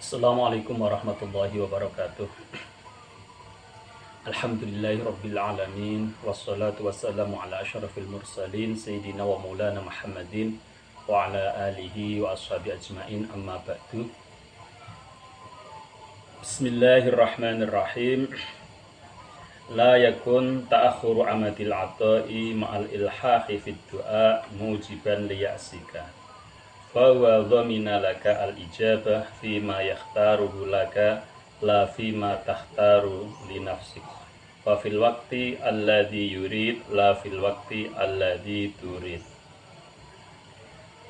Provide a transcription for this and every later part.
Assalamualaikum warahmatullahi wabarakatuh. Alhamdulillahirabbil alamin wassalatu wassalamu ala asyrafil mursalin sayyidina wa maulana Muhammadin wa ala alihi wa ashabi ajmain, amma ba'du. Bismillahirrahmanirrahim. La yakun ta'akhuru amadil ata'i ma'al ilhahi fid du'a mujiban liya'sika. Fahuwa dhamina laka al-ijabah fima yakhtaruhu laka la fima takhtaru li nafsik. Wa fil waqti alladhi yurid la fil waqti alladhi turid.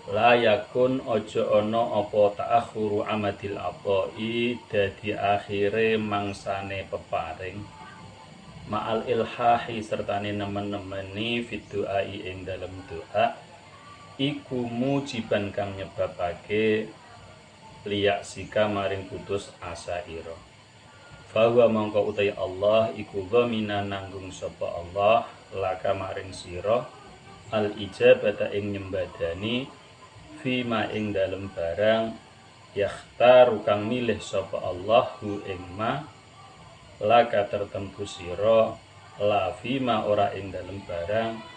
La yakun ojo ono apa ta'akhuru amadil ata'i dadi akhire mangsane peparing ma'al ilhahi sertane nemen-nemeni fid du'ai ing dalem doa iku mujiban kang nyebabake liyak sika maring putus asa ira. Bahwa mongko utai Allah iku dhamina nanggung sapa Allah laka maring sira al ijabata ing nyembadani fima ing dalem barang yakhtaru kang milih sapa Allah hu ing ma laka tertentu sira la fima ora ing dalem barang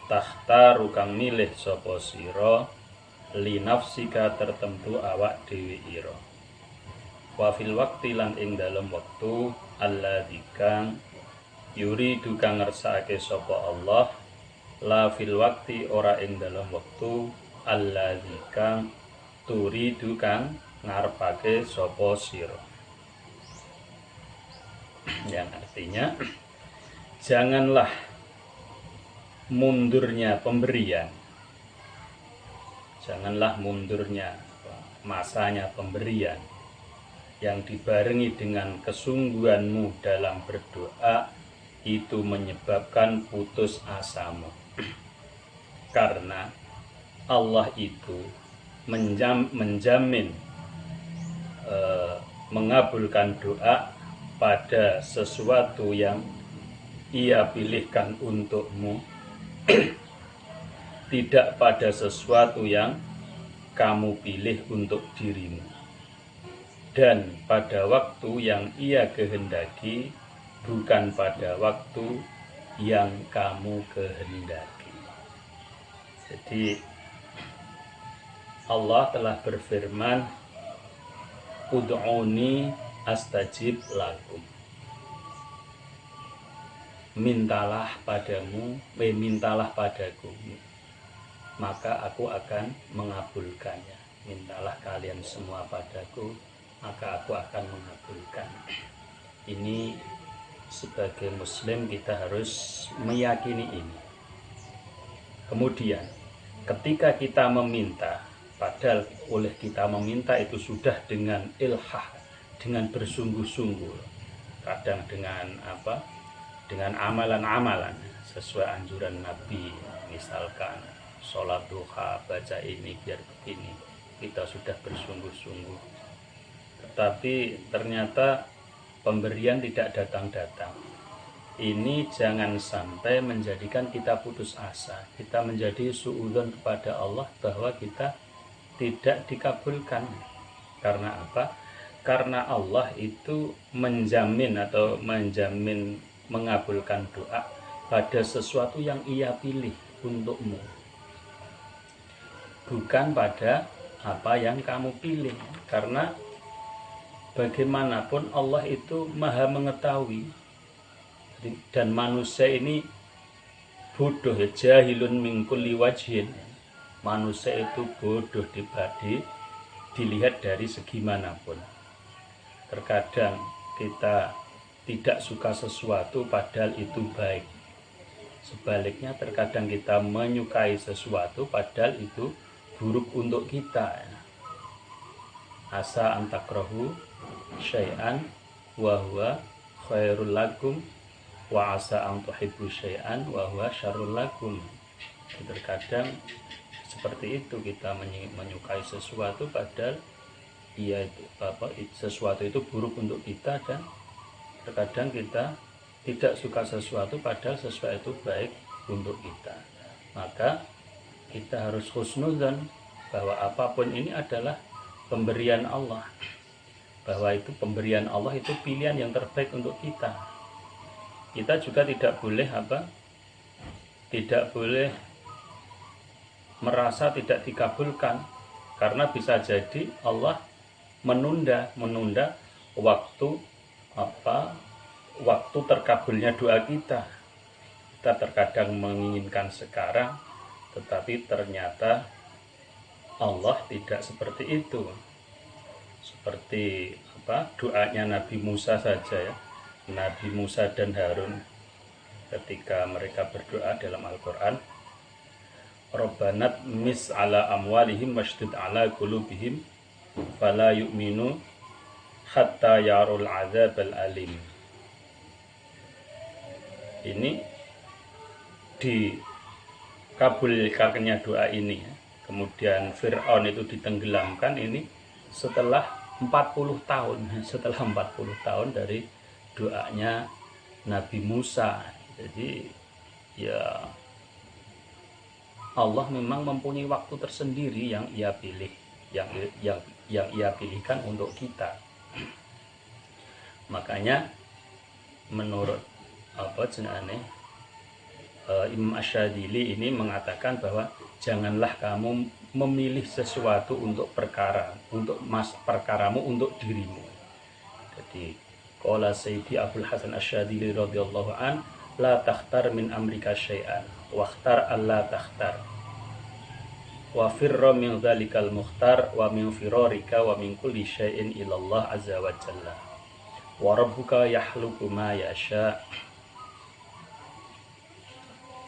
takhtaru kang milih sapa sira li nafsika tertentu awak dhewe ira. Wa fil waqti lan ing dalem wektu alladzi kang yuridu kang ngersakake sapa Allah la fil waqti ora ing dalem wektu alladzi kang turidu kang ngarepake sapa sira. Yang artinya janganlah mundurnya pemberian, janganlah mundurnya masanya pemberian yang dibarengi dengan kesungguhanmu dalam berdoa itu menyebabkan putus asamu. Karena Allah itu menjamin mengabulkan doa pada sesuatu yang Ia pilihkan untukmu, tidak pada sesuatu yang kamu pilih untuk dirimu, dan pada waktu yang Ia kehendaki, bukan pada waktu yang kamu kehendaki. Jadi Allah telah berfirman, ud'uni astajib lakum. Mintalah padaku, maka aku akan mengabulkannya. Mintalah kalian semua padaku, maka aku akan mengabulkan. Ini sebagai muslim kita harus meyakini ini. Kemudian ketika kita meminta, padahal oleh kita meminta itu sudah dengan ilhah, dengan bersungguh-sungguh, kadang dengan dengan amalan-amalan sesuai anjuran Nabi, misalkan sholat duha, baca ini biar begini, kita sudah bersungguh-sungguh, tetapi ternyata pemberian tidak datang-datang. Ini jangan sampai menjadikan kita putus asa, kita menjadi suudzon kepada Allah bahwa kita tidak dikabulkan. Karena apa? Karena Allah itu menjamin mengabulkan doa pada sesuatu yang Ia pilih untukmu, bukan pada apa yang kamu pilih. Karena bagaimanapun Allah itu maha mengetahui, dan manusia ini bodoh, jahilun min kulli wajhin. Manusia itu bodoh dilihat dari segi manapun. Terkadang kita tidak suka sesuatu padahal itu baik. Sebaliknya terkadang kita menyukai sesuatu padahal itu buruk untuk kita. Asa antakrahu syai'an wa huwa khairul lakum wa asa antuhibbu syai'an wa huwa syarrul lakum. Terkadang seperti itu, kita menyukai sesuatu padahal sesuatu itu buruk untuk kita, dan terkadang kita tidak suka sesuatu padahal sesuatu itu baik untuk kita. Maka kita harus husnudzon bahwa apapun ini adalah pemberian Allah. bahwa itu pemberian Allah, itu pilihan yang terbaik untuk kita. Kita juga tidak boleh tidak boleh merasa tidak dikabulkan, karena bisa jadi Allah menunda waktu waktu terkabulnya doa kita. Kita terkadang menginginkan sekarang, tetapi ternyata Allah tidak seperti itu. Seperti doanya Nabi Musa saja ya. Nabi Musa dan Harun ketika mereka berdoa dalam Al-Qur'an, Rabbanat mis ala amwalihim washdud ala qulubihim fala yu'minu hatta yarul adzabal alim. Ini dikabulkannya doa ini ya. Kemudian Fir'aun itu ditenggelamkan ini setelah 40 tahun, setelah 40 tahun dari doanya Nabi Musa. Jadi ya Allah memang mempunyai waktu tersendiri yang Ia pilih, yang Ia pilihkan untuk kita. Makanya menurut Imam Asyadili ini mengatakan bahwa janganlah kamu memilih sesuatu untuk perkaramu untuk dirimu. Jadi qala Sayyidi Abdul Hasan Asyadili radhiyallahu an, la takhtar min amrika syai'an wakhtar alla takhtar wa firra min dzalikal mukhtar wa min firarika wa min kulli syai'in ilallah azza wa jalla wa rabbuka yahluku ma yasha.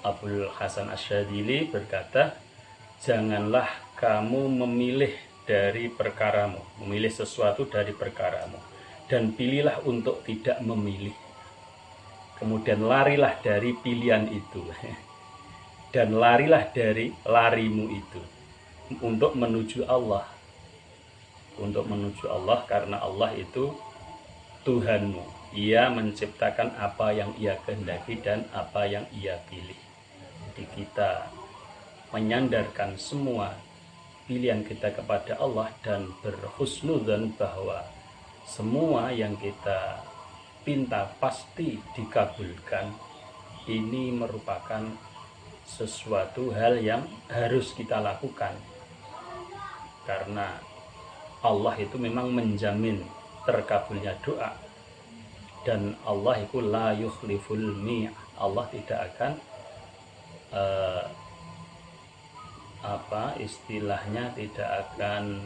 Abdul Hasan Asyadili berkata, janganlah kamu memilih dari perkaramu, memilih sesuatu dari perkaramu, dan pilihlah untuk tidak memilih. Kemudian larilah dari pilihan itu dan larilah dari larimu itu untuk menuju Allah. Untuk menuju Allah, karena Allah itu Tuhanmu. Ia menciptakan apa yang Ia kehendaki dan apa yang Ia pilih. Jadi kita menyandarkan semua pilihan kita kepada Allah dan berhusnudzon bahwa semua yang kita pinta pasti dikabulkan. Ini merupakan sesuatu hal yang harus kita lakukan, karena Allah itu memang menjamin terkabulnya doa, dan Allah itu la yukhliful mi'ad. Allah tidak akan istilahnya tidak akan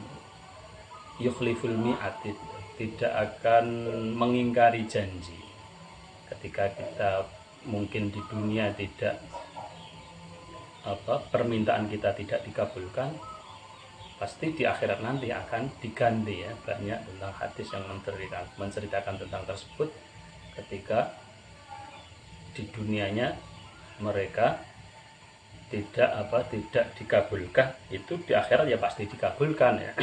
yukhliful mi'ad, tidak akan mengingkari janji. Ketika kita mungkin di dunia tidak permintaan kita tidak dikabulkan, pasti di akhirat nanti akan diganti ya. Banyak tentang hadis yang menceritakan tentang tersebut. Ketika di dunianya mereka tidak dikabulkan, itu di akhirat ya pasti dikabulkan ya.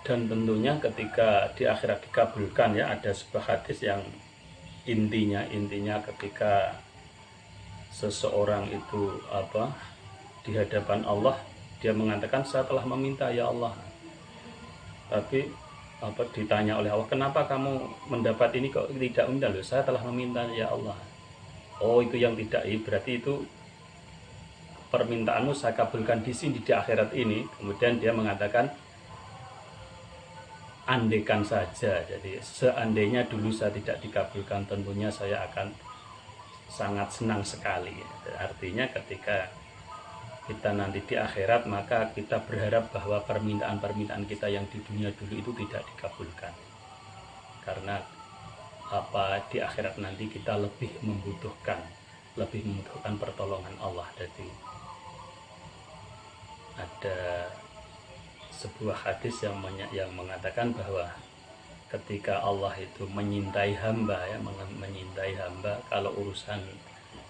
Dan tentunya ketika di akhirat dikabulkan ya, ada sebuah hadis yang intinya ketika seseorang itu di hadapan Allah, dia mengatakan saya telah meminta ya Allah, tapi ditanya oleh Allah, kenapa kamu mendapat ini kok tidak minta? Loh, saya telah meminta ya Allah. Oh, itu yang tidak, berarti itu permintaanmu saya kabulkan di sini, di akhirat ini. Kemudian dia mengatakan, andaikan saja, jadi seandainya dulu saya tidak dikabulkan, tentunya saya akan sangat senang sekali. Artinya ketika kita nanti di akhirat, maka kita berharap bahwa permintaan-permintaan kita yang di dunia dulu itu tidak dikabulkan, karena di akhirat nanti kita lebih membutuhkan pertolongan Allah. Jadi ada sebuah hadis yang mengatakan bahwa ketika Allah itu menyintai hamba ya, menyintai hamba, kalau urusan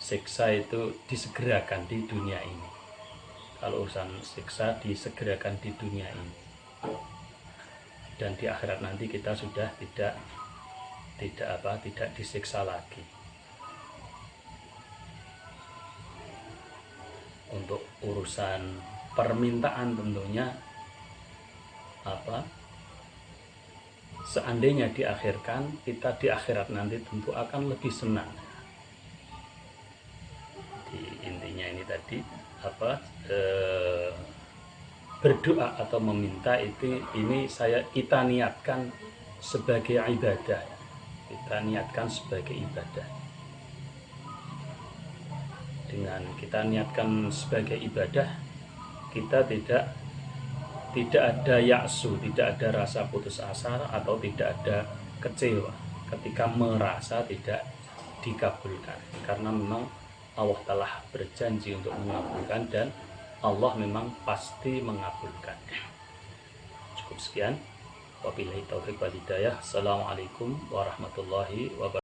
siksa itu disegerakan di dunia ini. Kalau urusan siksa disegerakan di dunia ini. Dan di akhirat nanti kita sudah tidak disiksa lagi. Untuk urusan permintaan tentunya apa seandainya diakhirkan, kita di akhirat nanti tentu akan lebih senang. Di intinya ini tadi apa berdoa atau meminta itu ini kita niatkan sebagai ibadah. Kita niatkan sebagai ibadah. Dengan kita niatkan sebagai ibadah, kita tidak ada yaksu, tidak ada rasa putus asa atau tidak ada kecewa ketika merasa tidak dikabulkan, karena memang Allah telah berjanji untuk mengabulkan dan Allah memang pasti mengabulkan. Cukup sekian. Wabillahi taufiq wal hidayah. Assalamualaikum warahmatullahi wabarakatuh.